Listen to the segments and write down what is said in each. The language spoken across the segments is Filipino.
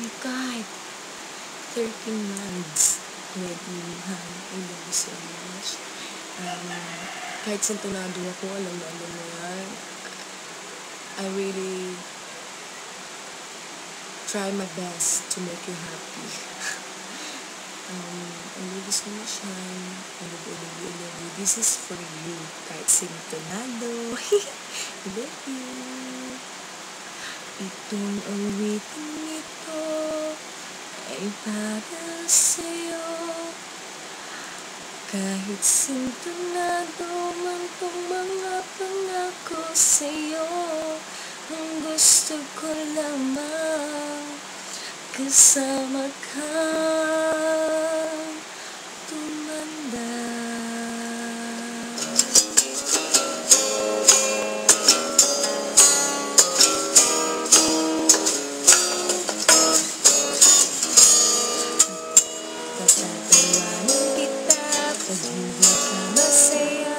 my God! 13 months already, Han. I love you so much. Kahit santunado ako, alam mo yan. I really try my best to make you happy. I love you so much, Han. I love you. This is for you. Kahit santunado. I love you. Itong awitin ito ay para sa'yo. Kahit sintonado man tong mga pangako sa'yo, ang gusto ko lamang kasama ka tumanda. Tatatawanan kita pag hindi ka masaya.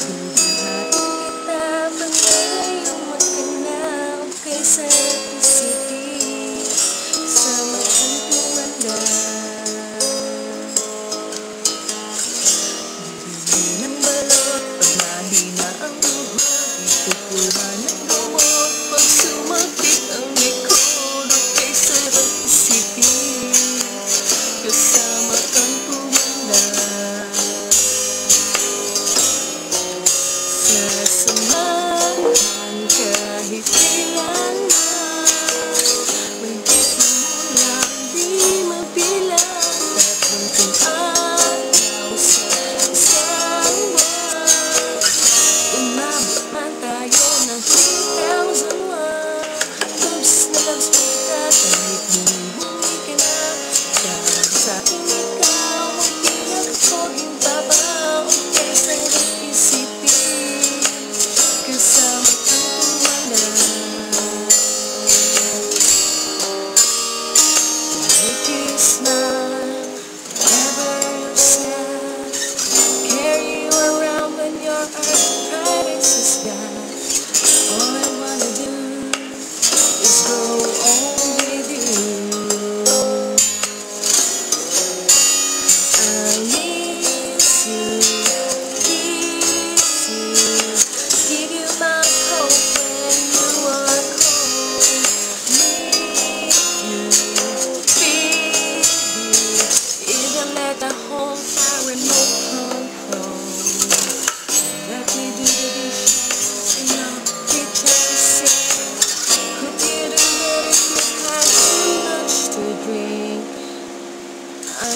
Bubuhatin kita pag ngayon ka na. Okay sa isipin, sama kang tumanda. Bibili ng balot pag mahina ang buhok. Ikukuha ng gamot pag sumakit ang likod. Okay sa isipin, kasama kang tumanda. Sasamahan kahit kailan na. Manggit mo lang di mabilang. Tatlong araw sa isang buwan. Umabot man tayo ng 3,000 loves na loves mo kita kahit bumibumi ka na. Dahil sa akin ikaw ang pinakapoging babaw. Kaysa isipin, kasama kang tumanda. Kahit smile, whenever you're sad, carry you around when your arthritis is bad. All I wanna do is go on with you. I miss you, kiss you, give you my hope when you are cold. Need you, feel you, even let the whole fire remote control. Let me do the dishes in your kitchen sink. Could you do that if you had too much to drink? I